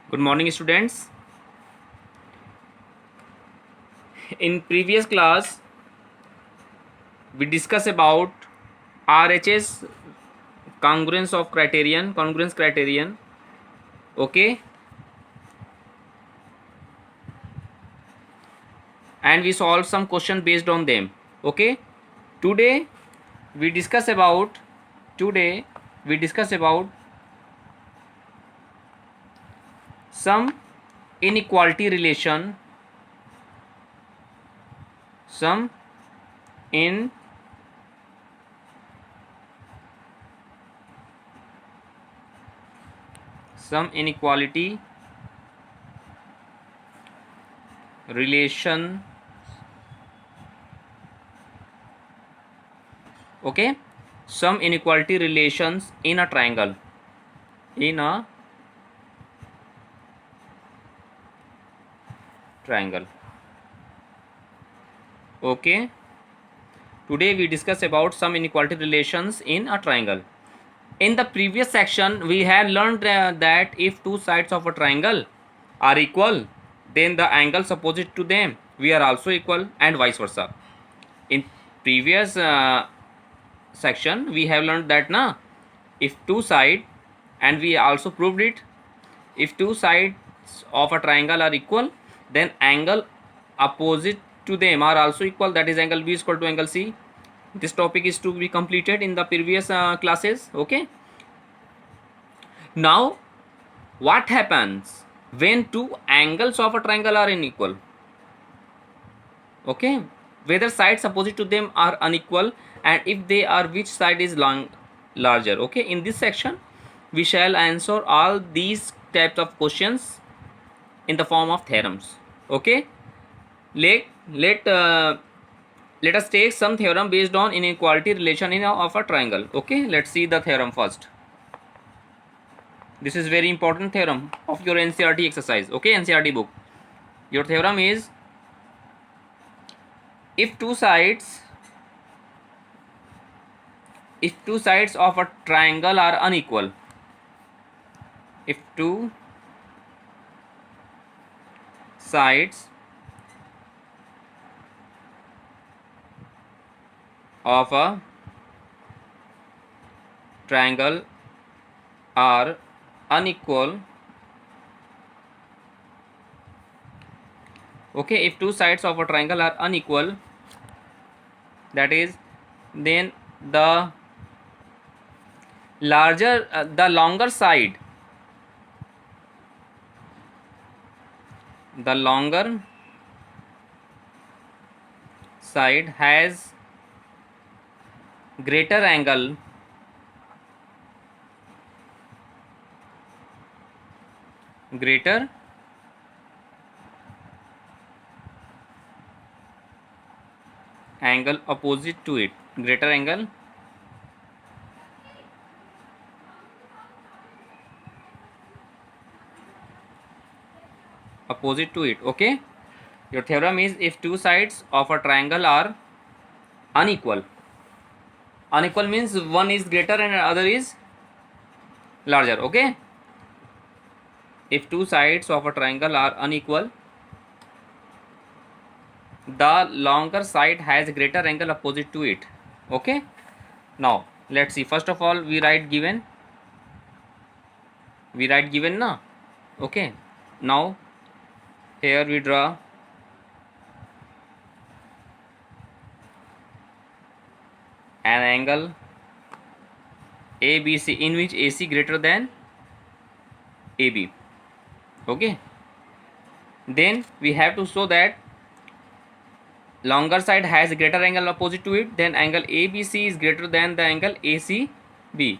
Good morning, students. In previous class, we discussed about RHS congruence criterion. Okay, and we solved some question based on them. Okay, today we discuss about some inequality relation, some in some inequality relation. Okay, some inequality relations in a triangle. In a triangle. Okay, today we discuss about some inequality relations in a triangle. In the previous section we had learned that if two sides of a triangle are equal, then the angles opposite to them we are also equal, and vice versa. In previous section we have learned that if two sides, and we also proved it, if two sides of a triangle are equal, then angle opposite to them are also equal, that is angle B is equal to angle C. This topic is to be completed in the previous classes. Okay, now what happens when two angles of a triangle are unequal? Okay, whether sides opposite to them are unequal, and if they are, which side is larger? Okay, in this section we shall answer all these types of questions in the form of theorems. Okay, let let uh, let us take some theorem based on inequality relation of a triangle. Okay, let's see the theorem first. This is very important theorem of your NCERT exercise. Okay, NCERT book. Your theorem is, if two sides of a triangle are unequal, if two sides of a triangle are unequal, okay, if two sides of a triangle are unequal, that is, then the longer side has greater angle opposite to it, greater angle opposite to it. Okay, your theorem is, if two sides of a triangle are unequal means one is greater and other is larger. Okay, if two sides of a triangle are unequal, the longer side has greater angle opposite to it. Okay, now let's see. First of all, we write given now. Okay, now here we draw an angle ABC in which AC greater than AB. Okay, then we have to show that longer side has greater angle opposite to it, then angle ABC is greater than the angle ACB.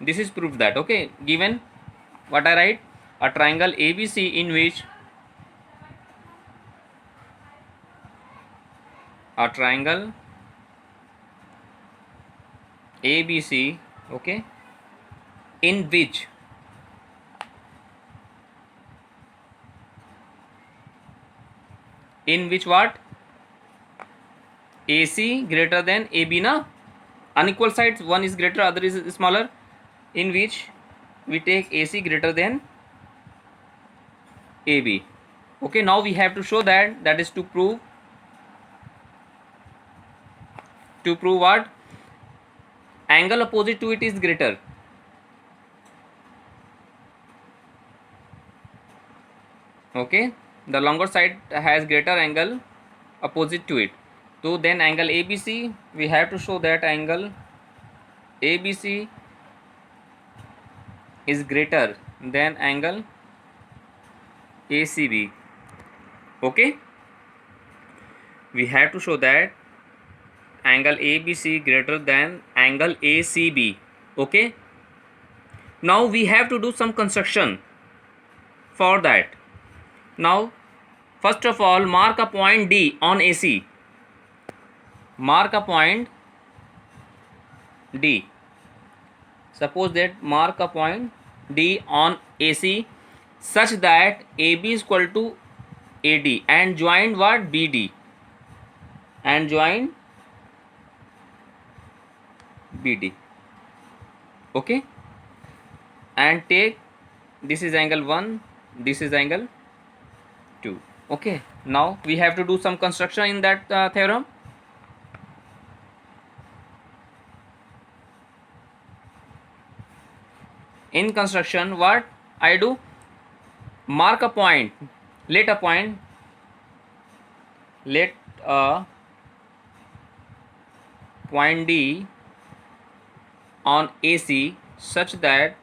This is proof that, okay, given what I write, a triangle ABC in which a triangle ABC, okay, in which what AC greater than AB, na, unequal sides, one is greater, other is smaller, in which we take AC greater than AB. Okay, now we have to show that, that is to prove what? Angle opposite to it is greater. Okay, the longer side has greater angle opposite to it. So then angle ABC, we have to show that angle ABC is greater than angle ACB. Okay, we have to show that angle ABC greater than angle ACB. Okay, now we have to do some construction for that. Now first of all, mark a point D on AC. Mark a point D. Suppose that mark a point D on AC such that AB is equal to AD and join what? BD. And join BD. Okay, and take this is angle 1, this is angle 2. Okay, now we have to do some construction in that theorem. In construction, what I do? Mark a point, let a point D on AC such that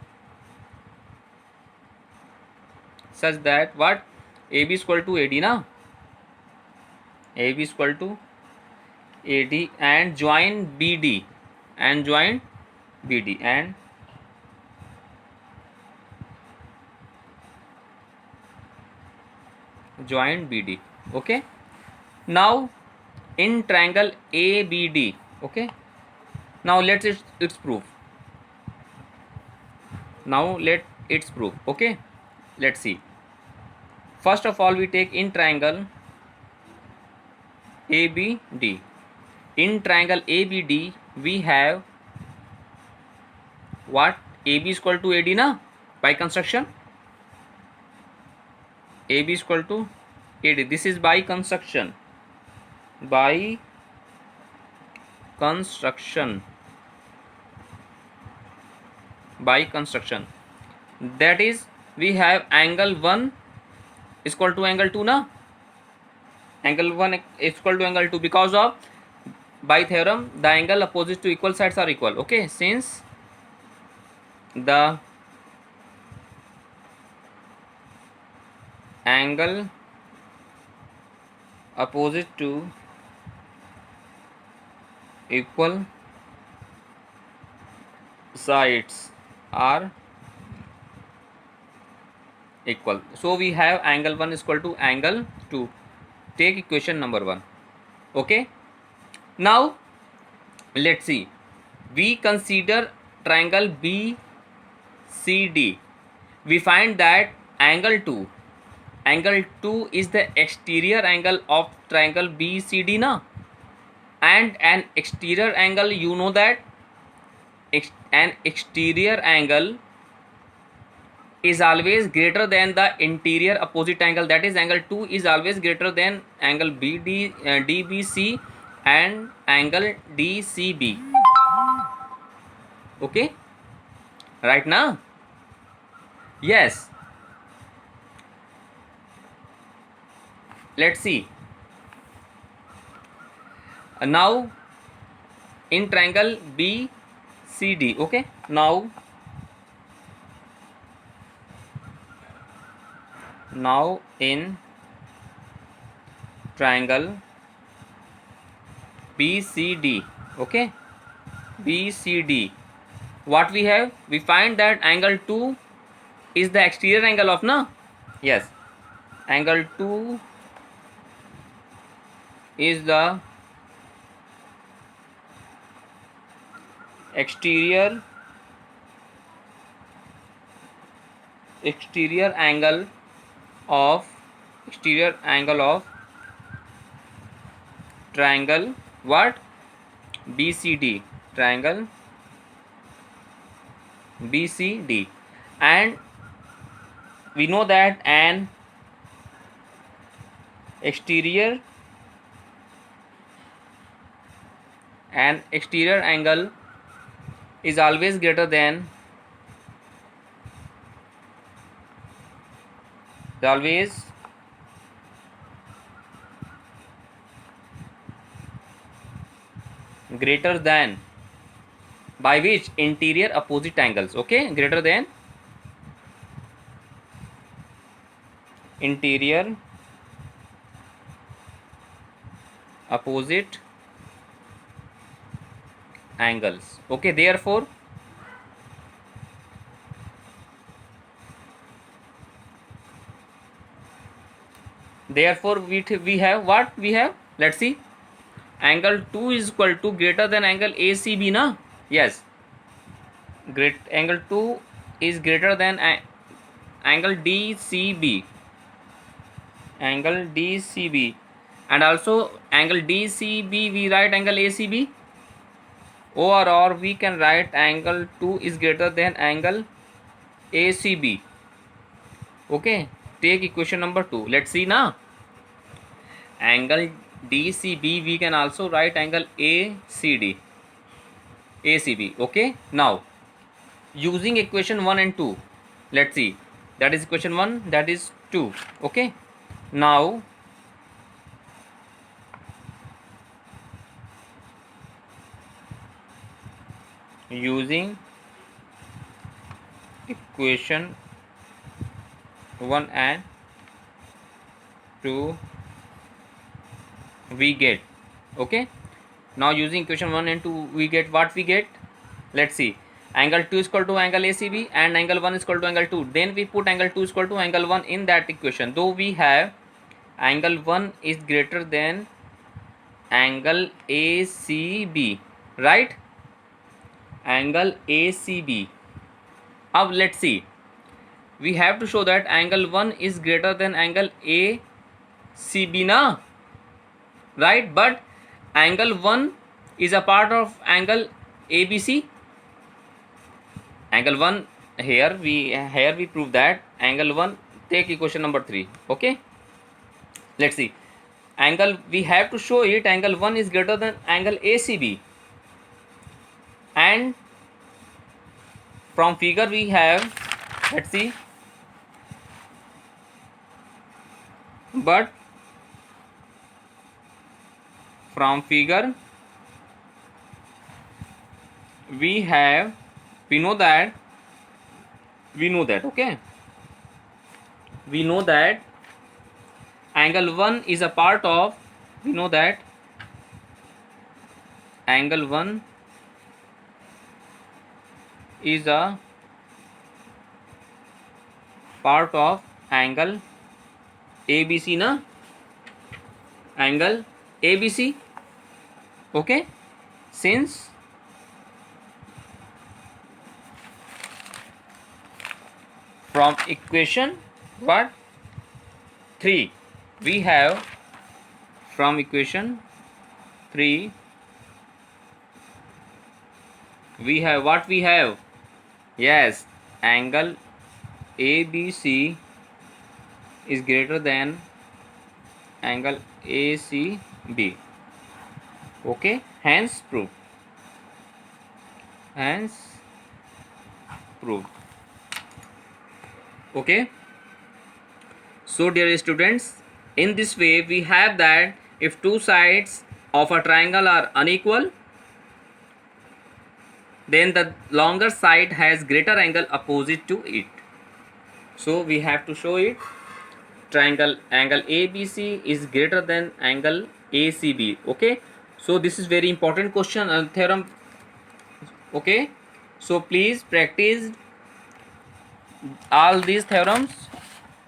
what? AB is equal to AD na? AB is equal to AD and join BD and join BD and join BD. Okay, now in triangle ABD. Okay, now let's its proof. Now let its proof. Okay, let's see. First of all, we take in triangle ABD. In triangle ABD, we have what? AB is equal to AD na? By construction, AB is equal to AD. This is by construction. By construction. By construction. That is, we have angle 1 is equal to angle 2 na? Angle 1 is equal to angle 2 because of by theorem the angle opposite to equal sides are equal. Okay, since the angle opposite to equal sides are equal, so we have angle 1 is equal to angle 2. Take equation number 1. Okay, now let's see. We consider triangle BCD. We find that angle 2 is the exterior angle of triangle BCD na? And an exterior angle, you know that an exterior angle is always greater than the interior opposite angle. That is, angle 2 is always greater than angle DBC and angle DCB. Okay, right now? Yes. Let's see. Now in triangle BCD. Okay, now in triangle BCD. Okay, BCD, what we have? We find that angle 2 is the exterior angle of na? Yes, angle 2 is the exterior angle of triangle what? BCD. Triangle BCD. And we know that an exterior angle is always greater than by which interior opposite angles, okay, greater than interior opposite angles, okay. Therefore we have what we have, let's see, angle 2 is equal to greater than angle ACB na, yes, angle 2 is greater than angle DCB, and also angle DCB we write angle ACB, or we can write angle 2 is greater than angle ACB, okay. Take equation number 2, let's see now, angle DCB we can also write angle ACB, okay. Now using equation 1 and 2, let's see, that is equation 1, that is 2, okay. Now using equation 1 and 2 we get, okay. Now using equation 1 and 2 we get what we get, let's see, angle 2 is equal to angle ACB and angle 1 is equal to angle 2, then we put angle 2 is equal to angle 1 in that equation, though we have angle 1 is greater than angle ACB, right, angle ACB. Now let's see, we have to show that angle 1 is greater than angle ACB na, right, but angle 1 is a part of angle ABC, angle 1 here we prove that angle 1, take equation number 3, okay. Let's see, angle we have to show it, angle 1 is greater than angle ACB, and from figure we have, let's see, but from figure we know that okay, we know that angle 1 is a part of, we know that angle 1 is a part of angle ABC na, angle ABC, okay. Since from equation what 3 we have, from equation 3 we have what we have, yes, angle ABC is greater than angle ACB, okay, hence proved, okay. So dear students, in this way we have that if two sides of a triangle are unequal, then the longer side has greater angle opposite to it. So we have to show it, triangle angle ABC is greater than angle ACB, okay. So this is very important question and theorem, okay. So please practice all these theorems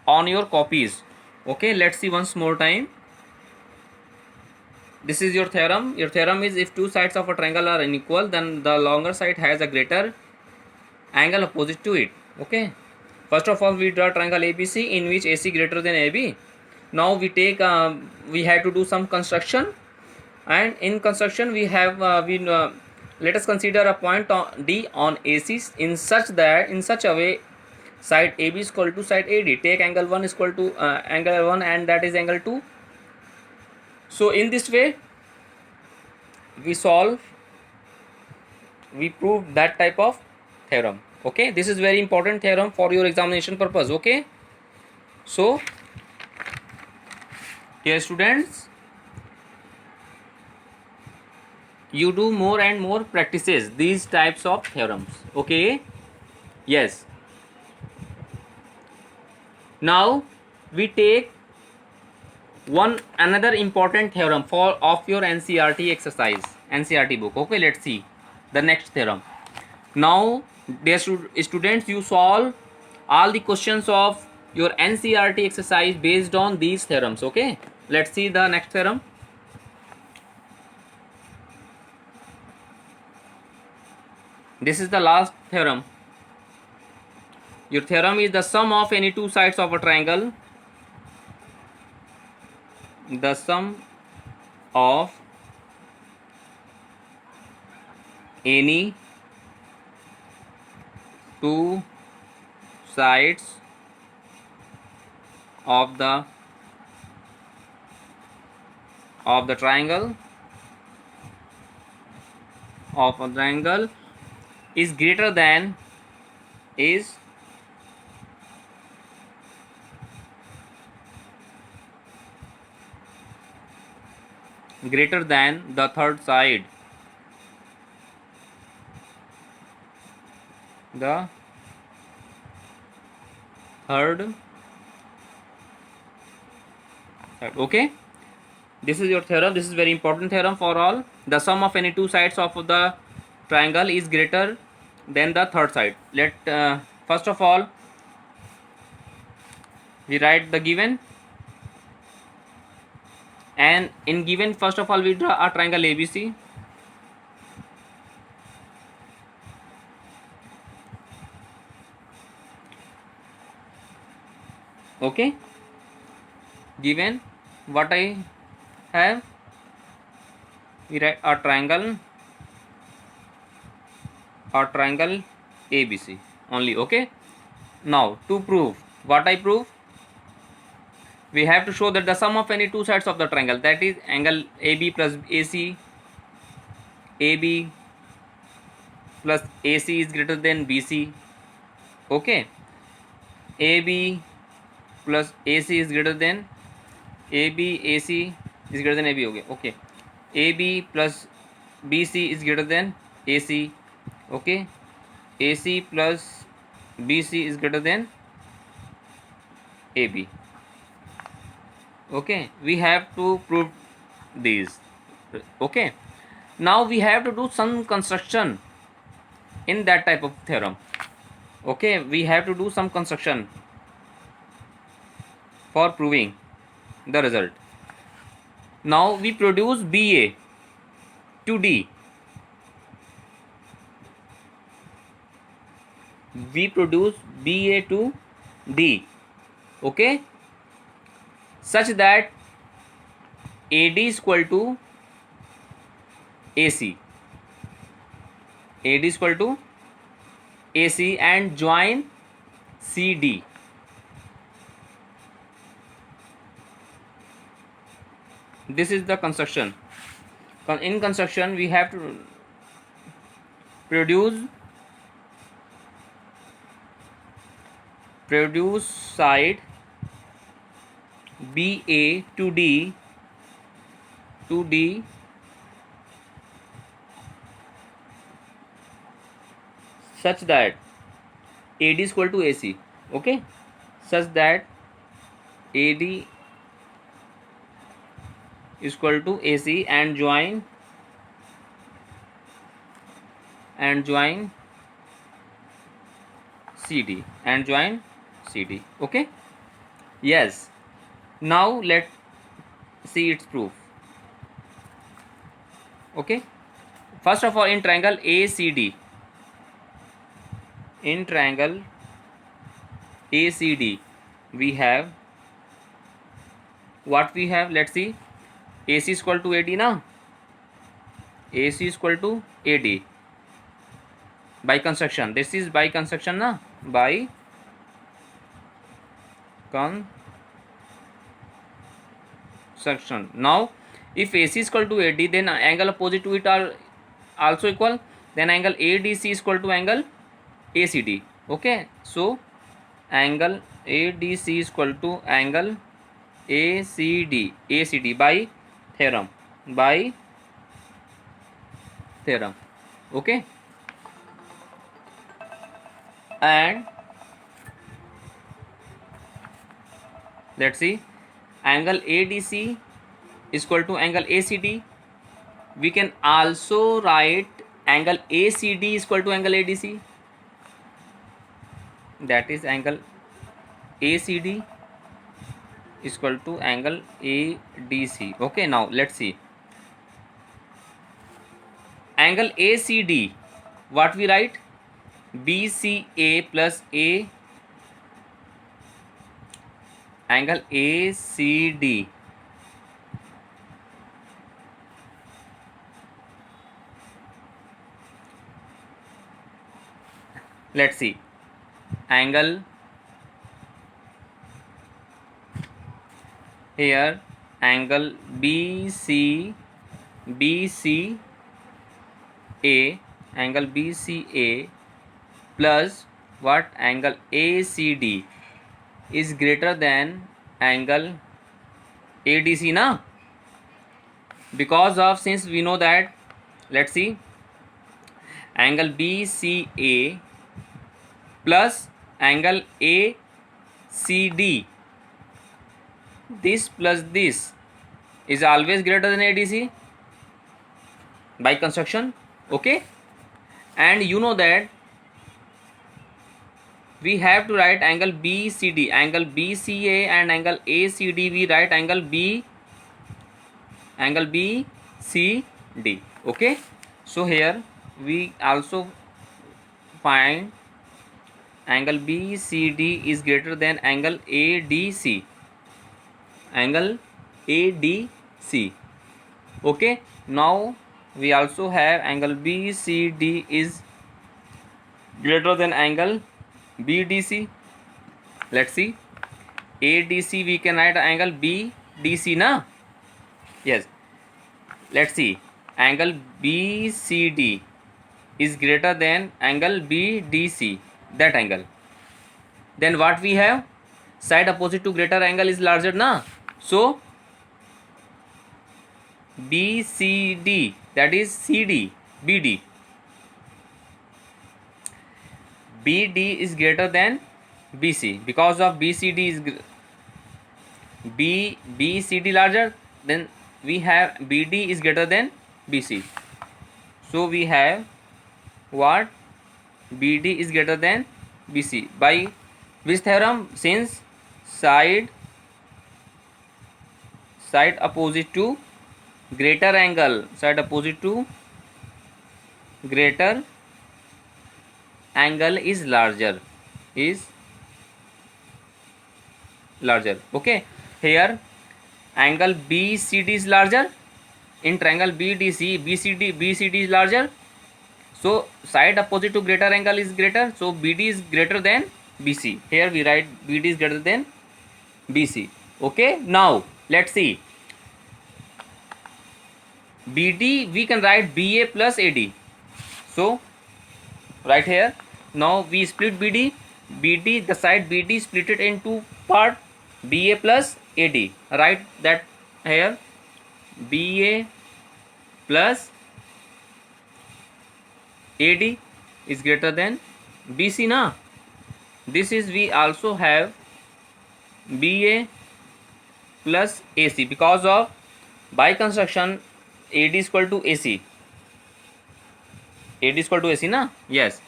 on your copies, okay. Let's see once more time, this is your theorem. Your theorem is if two sides of a triangle are unequal, then the longer side has a greater angle opposite to it, okay. First of all we draw triangle ABC in which AC greater than AB. Now we take we have to do some construction, and in construction we have let us consider a point D on AC in such a way side AB is equal to side AD. Take angle 1 is equal to angle 1 and that is angle 2, So in this way we prove that type of theorem. Okay, this is very important theorem for your examination purpose. Okay, so dear students, you do more and more practices these types of theorems. Okay, yes. Now we take one another important theorem for of your NCERT exercise, NCERT book. Okay, let's see the next theorem. Now dear students, you solve all the questions of your NCERT exercise based on these theorems. Okay, let's see the next theorem. This is the last theorem. Your theorem is the sum of any two sides of a triangle. The sum of any two sides of the triangle is greater than the third side. The third side. Okay, this is your theorem. This is very important theorem for all. The sum of any two sides of the triangle is greater than the third side. Let first of all we write the given, and in given first of all we draw a triangle ABC. Okay, given what I have, we write a triangle ABC only. Okay, now to prove what I prove, we have to show that the sum of any two sides of the triangle, that is angle AB plus AC, AB plus AC is greater than BC. Okay, AB plus AC is greater than AC is greater than AB. Okay, AB plus BC is greater than AC. Okay, AC plus BC is greater than AB. Okay, we have to prove these. Okay, now we have to do some construction in that type of theorem. Okay, we have to do some construction for proving the result. Now we produce BA to D. We produce BA to D. Okay, such that AD is equal to AC. AD is equal to AC and join CD. This is the construction. In construction we have to produce side BA to D such that AD is equal to AC. Okay, such that AD is equal to AC and join CD Okay, yes. Now let's see its proof. Okay, first of all, in triangle ACD, we have what we have. Let's see, AC is equal to AD now. AC is equal to AD by construction. This is by construction na, by construction. Now If AC is equal to AD, then angle opposite to it are also equal. Then angle ADC is equal to angle ACD. Okay, so angle ADC is equal to angle ACD by theorem. Okay, and let's see, angle ADC is equal to angle ACD. We can also write angle ACD is equal to angle ADC, that is angle ACD is equal to angle ADC. Okay, now let's see, angle ACD, what we write, BCA plus A, angle ACD let's see, angle here, angle BCA, angle BCA plus what, angle ACD is greater than angle ADC na, because of, since we know that, let's see, angle BCA plus angle ACD, this plus this is always greater than ADC by construction. Okay, and you know that we have to write angle BCD, angle BCA and angle ACD, we write angle BCD. Okay, so here we also find angle BCD is greater than angle ADC, Okay, now we also have angle BCD is greater than angle BDC. Let's see, ADC we can write angle BDC na. Yes, let's see, angle BCD is greater than angle BDC, that angle. Then what we have, side opposite to greater angle is larger na, so BCD, that is CD, BD is greater than BC, because of BCD is BCD larger, then we have BD is greater than BC, so we have what, BD is greater than BC by which theorem, since side opposite to greater angle, is larger, Okay, here angle BCD is larger, in triangle BDC BCD is larger, so side opposite to greater angle is greater, so BD is greater than BC. Here we write BD is greater than BC. Okay, now let's see, BD we can write BA plus AD, so right here, now we split BD, the side BD split it into part, BA plus AD, write that here, BA plus AD is greater than BC na. This is, we also have BA plus AC, because of by construction AD is equal to AC, na. Yes,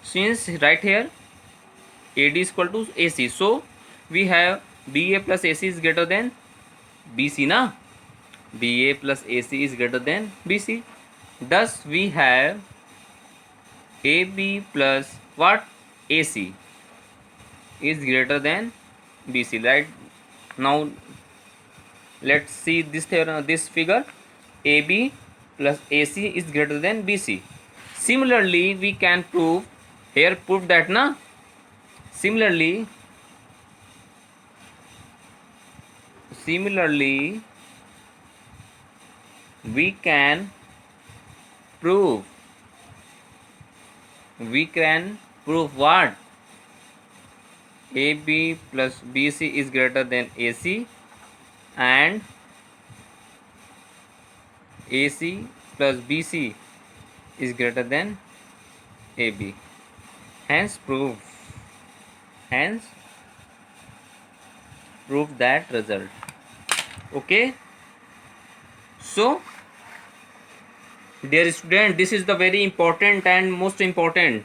since right here AD is equal to AC, so we have BA plus AC is greater than BC na, BA plus AC is greater than BC, thus we have AB plus what, AC is greater than BC. Right, now let's see this theorem, this figure, AB plus AC is greater than BC. Similarly we can prove, here prove that na, similarly we can prove what? AB plus BC is greater than AC and AC plus BC is greater than AB. Hence prove that result. Okay, so dear student, this is the very important and most important,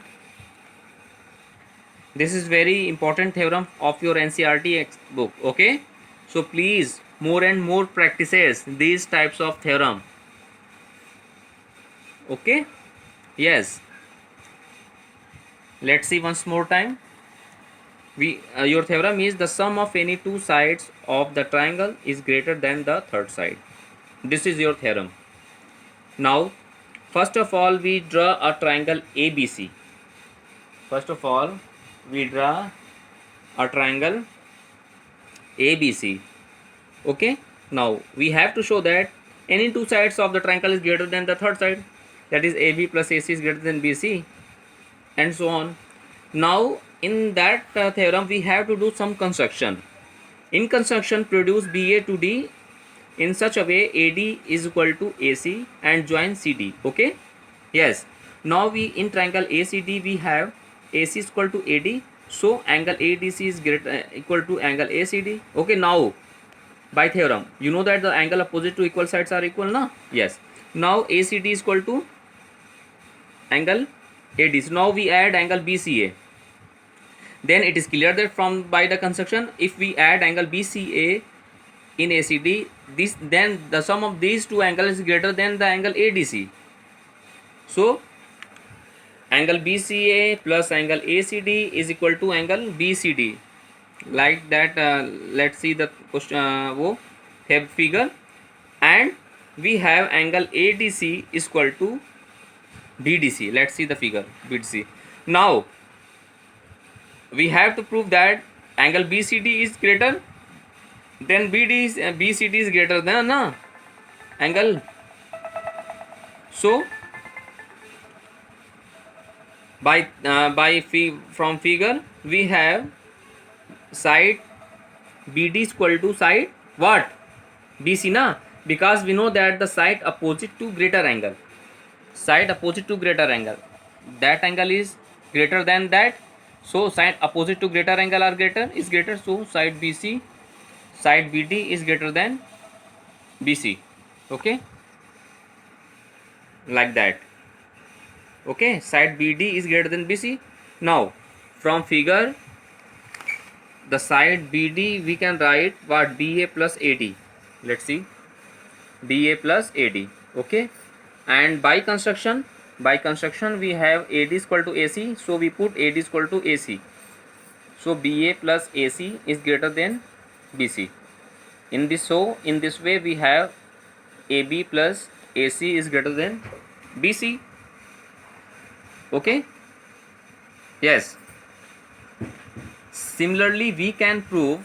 this is very important theorem of your NCERT book. Okay, so please more and more practices these types of theorem. Okay, yes, let's see once more time. Your theorem is the sum of any two sides of the triangle is greater than the third side. This is your theorem. Now first of all we draw a triangle ABC. First of all we draw a triangle ABC. Okay, now we have to show that any two sides of the triangle is greater than the third side, that is AB plus AC is greater than BC, and so on. Now in that theorem we have to do some construction. In construction, produce BA to D in such a way AD is equal to AC and join CD. Okay, yes, now we in triangle ACD we have AC is equal to AD, so angle ADC is equal to angle ACD. Okay, now by theorem you know that the angle opposite to equal sides are equal, na? Yes, now ACD is equal to angle AD, so now we add angle BCA. Then it is clear that from by the construction, if we add angle BCA in ACD, then the sum of these two angles is greater than the angle ADC. So angle BCA plus angle ACD is equal to angle BCD. Like that, let's see the question, figure, and we have angle ADC is equal to BDC. Let's see the figure BDC. Now we have to prove that angle BCD is greater than BCD is greater than angle. So from figure we have side BD is equal to side what? BC, na? Because we know that the side opposite to greater angle, that angle is greater than that, so side opposite to greater angle are greater, so side BD is greater than BC. Okay, like that. Okay, side BD is greater than BC. Now from figure, the side BD we can write what? BA plus AD. Let's see, BA plus AD. Okay, and by construction we have AD is equal to AC, so we put AD is equal to AC, so BA plus AC is greater than BC. In this way we have AB plus AC is greater than BC. Okay, yes, similarly we can prove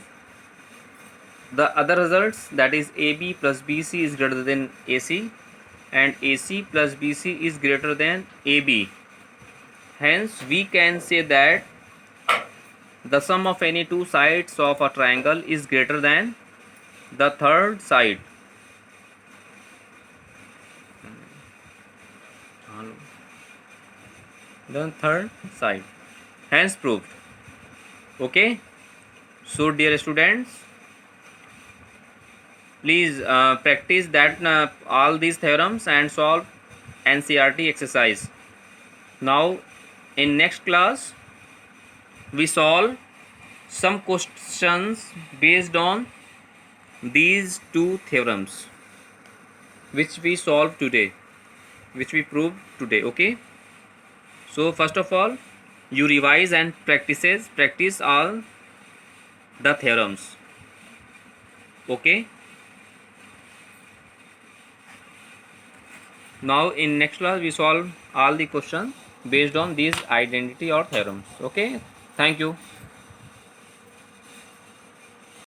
the other results, that is AB plus BC is greater than AC and AC plus BC is greater than AB. Hence we can say that the sum of any two sides of a triangle is greater than the third side. Hence proved. Okay, so dear students, please practice that all these theorems and solve NCERT exercise. Now in next class we solve some questions based on these two theorems which we solved today, which we proved today. Okay, so first of all you revise and practice all the theorems. Okay, now in next class we solve all the questions based on these identity or theorems. Okay, thank you.